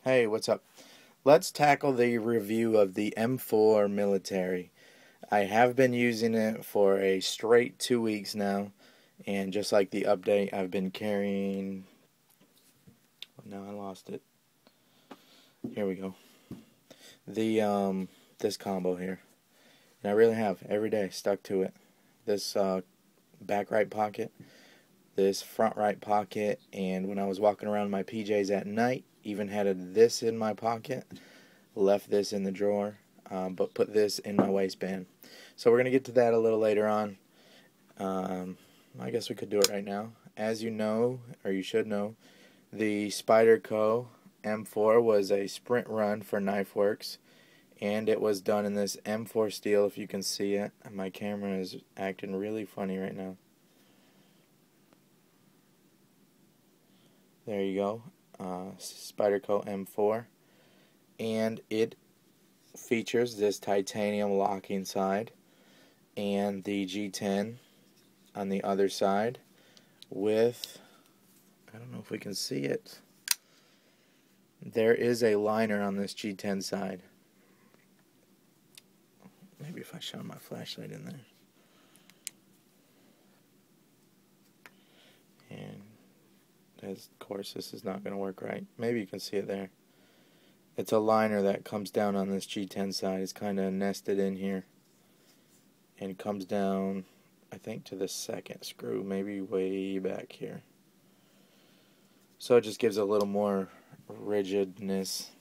Hey, what's up? Let's tackle the review of the M4 military. I have been using it for a straight 2 weeks now, and just like the update, I've been carrying. Oh, no, I lost it. Here we go. This combo here, and I really have every day stuck to it. This back right pocket, this front right pocket, and when I was walking around my PJs at night, even had this in my pocket. Left this in the drawer, but put this in my waistband. So we're going to get to that a little later on. I guess we could do it right now. As you know, or you should know, the Spyderco M4 was a sprint run for KnifeWorks, and it was done in this M4 steel, if you can see it. My camera is acting really funny right now. There you go, Spyderco M4. And it features this titanium locking side and the G10 on the other side with, I don't know if we can see it, there is a liner on this G10 side. Maybe if I shine my flashlight in there. And of course this is not going to work right. Maybe you can see it there. It's a liner that comes down on this G10 side. It's kind of nested in here and comes down, I think, to the second screw, maybe way back here. So it just gives a little more rigidness.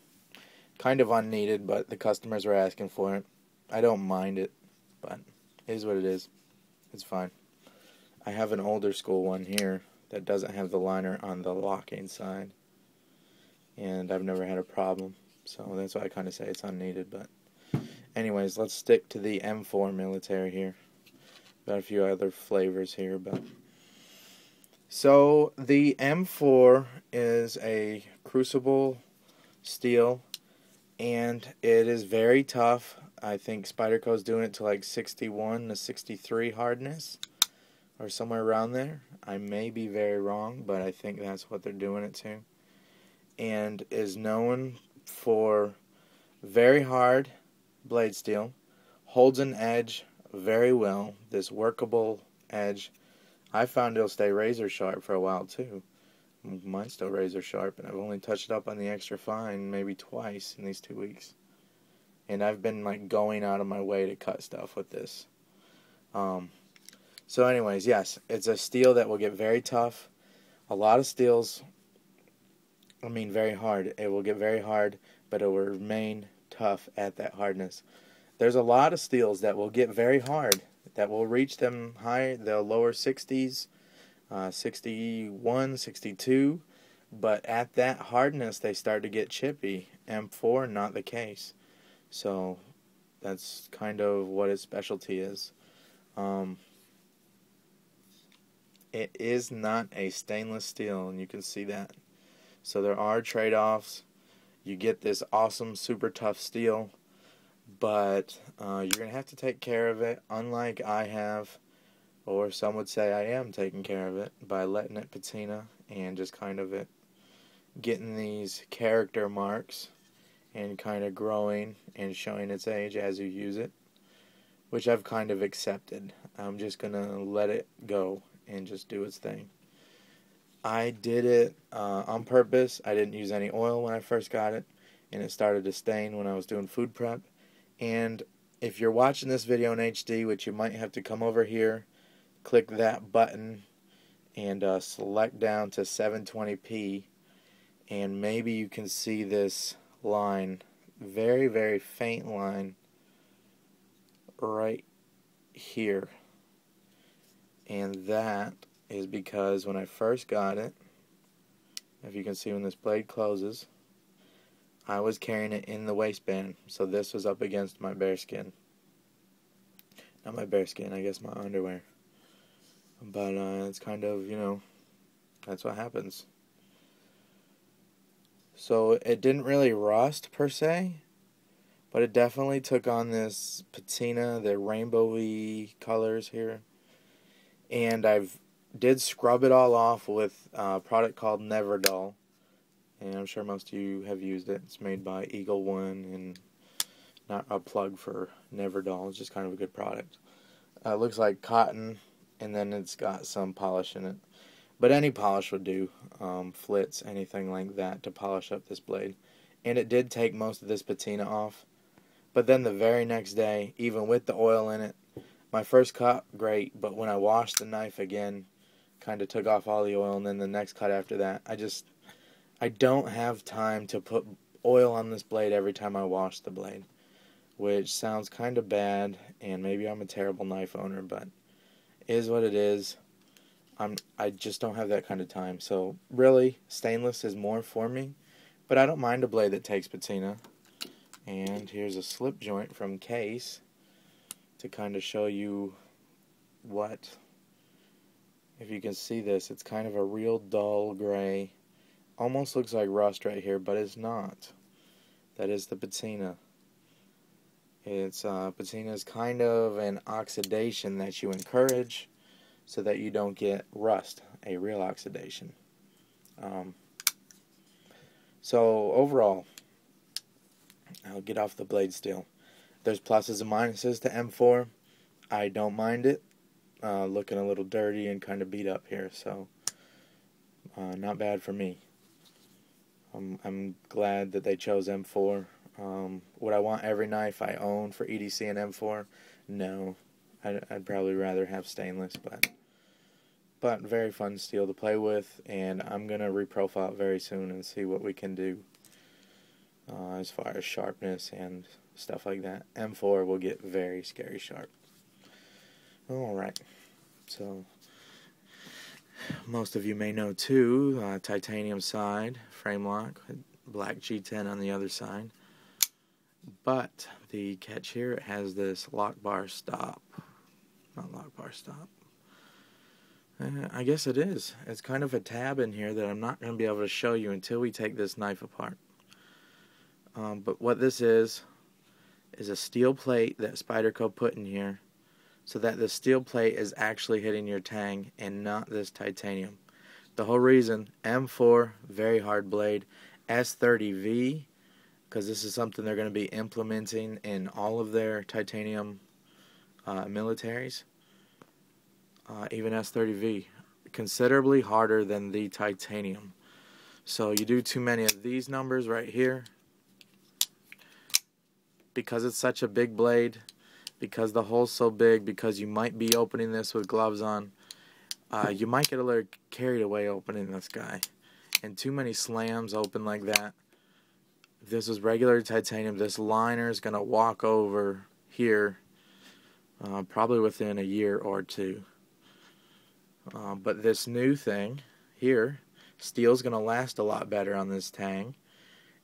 Kind of unneeded, but the customers were asking for it. I don't mind it, but it is what it is. It's fine. I have an older school one here that doesn't have the liner on the locking side, and I've never had a problem. So that's why I kind of say it's unneeded. But anyways, let's stick to the M4 military here. Got a few other flavors here, but so the M4 is a crucible steel, and it is very tough. I think Spyderco's doing it to like 61 to 63 hardness, or somewhere around there. I may be very wrong, but I think that's what they're doing it to. And is known for very hard blade steel, holds an edge very well, this workable edge. I found it'll stay razor sharp for a while too. Mine's still razor sharp, and I've only touched it up on the extra fine maybe twice in these 2 weeks. And I've been like going out of my way to cut stuff with this. So anyways, yes, it's a steel that will get very tough. A lot of steels, I mean very hard. It will get very hard, but it will remain tough at that hardness. There's a lot of steels that will get very hard, that will reach them high, the lower 60s, 61, 62, but at that hardness they start to get chippy. M4, not the case. So that's kind of what its specialty is. It is not a stainless steel, and you can see that. So there are trade-offs. You get this awesome, super tough steel, but you're going to have to take care of it, unlike I have, or some would say I am taking care of it, by letting it patina and just kind of getting these character marks and kind of growing and showing its age as you use it, which I've kind of accepted. I'm just going to let it go and just do its thing. I did it on purpose. I didn't use any oil when I first got it, and it started to stain when I was doing food prep. And if you're watching this video in HD, which you might have to come over here, click that button and select down to 720p, and maybe you can see this line, very, very faint line right here. And that is because when I first got it, if you can see when this blade closes, I was carrying it in the waistband, so this was up against my bare skin. Not my bare skin, I guess my underwear. But it's kind of, you know, that's what happens. So it didn't really rust per se, but it definitely took on this patina, the rainbowy colors here. And I've did scrub it all off with a product called Never Dull, and I'm sure most of you have used it. It's made by Eagle One, and not a plug for Neverdoll. It's just kind of a good product. It looks like cotton, and then it's got some polish in it. But any polish would do, flits, anything like that, to polish up this blade. And it did take most of this patina off. But then the very next day, even with the oil in it, my first cut, great. But when I washed the knife again, kind of took off all the oil. And then the next cut after that, I don't have time to put oil on this blade every time I wash the blade. Which sounds kind of bad, and maybe I'm a terrible knife owner, but it is what it is. I just don't have that kind of time. So really, stainless is more for me, but I don't mind a blade that takes patina. And here's a slip joint from Case to kind of show you what, if you can see this, it's kind of a real dull gray. Almost looks like rust right here, but it's not. That is the patina. It's patina is kind of an oxidation that you encourage so that you don't get rust, a real oxidation. So overall, I'll get off the blade steel. There's pluses and minuses to M4. I don't mind it. Looking a little dirty and kind of beat up here, so not bad for me. I'm glad that they chose M4. Would I want every knife I own for EDC and M4? No. I'd probably rather have stainless, but very fun steel to play with, and I'm going to reprofile it very soon and see what we can do as far as sharpness and stuff like that. M4 will get very scary sharp. Alright, so most of you may know too, titanium side, frame lock, black G10 on the other side. But the catch here, it has this lock bar stop. Not lock bar stop. I guess it is. It's kind of a tab in here that I'm not going to be able to show you until we take this knife apart. But what this is a steel plate that Spyderco put in here so that the steel plate is actually hitting your tang and not this titanium. The whole reason, M4, very hard blade, S30V, because this is something they're going to be implementing in all of their titanium militaries. Even S30V, considerably harder than the titanium. So you do too many of these numbers right here, because it's such a big blade, because the hole's so big, because you might be opening this with gloves on, you might get a little carried away opening this guy. And too many slams open like that. If this was regular titanium, this liner is going to walk over here probably within a year or two. But this new thing here, steel's going to last a lot better on this tang.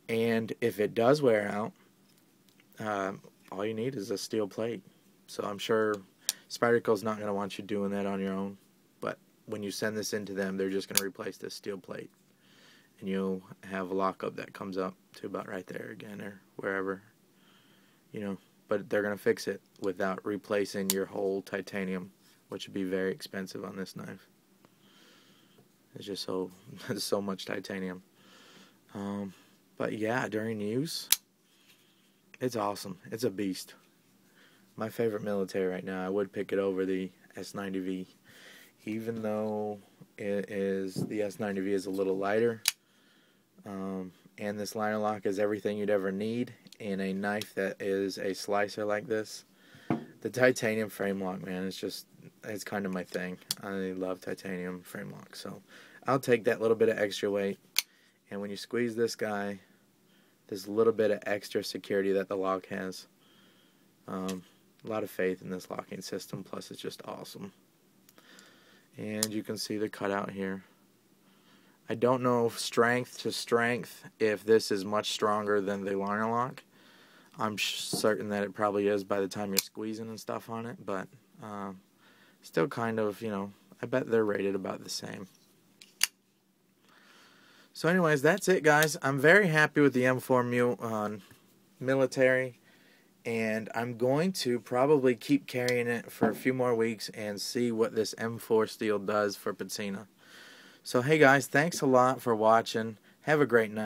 And if it does wear out, all you need is a steel plate. So I'm sure Spyderco's not going to want you doing that on your own. But when you send this into them, they're just going to replace this steel plate. And you'll have a lockup that comes up to about right there again, or wherever, you know. But they're going to fix it without replacing your whole titanium, which would be very expensive on this knife. It's just so much titanium. But yeah, during use, it's awesome. It's a beast. My favorite military right now. I would pick it over the S90V, even though the S90V is a little lighter. And this liner lock is everything you'd ever need in a knife that is a slicer like this. The titanium frame lock, man, it's kind of my thing. I love titanium frame lock, so I'll take that little bit of extra weight. And when you squeeze this guy, there's a little bit of extra security that the lock has. A lot of faith in this locking system, plus it's just awesome. And you can see the cutout here. I don't know strength to strength if this is much stronger than the liner lock. I'm certain that it probably is by the time you're squeezing and stuff on it, but still kind of, you know, I bet they're rated about the same. So anyways, that's it, guys. I'm very happy with the M4 military, and I'm going to probably keep carrying it for a few more weeks and see what this M4 steel does for patina. So hey guys, thanks a lot for watching. Have a great night.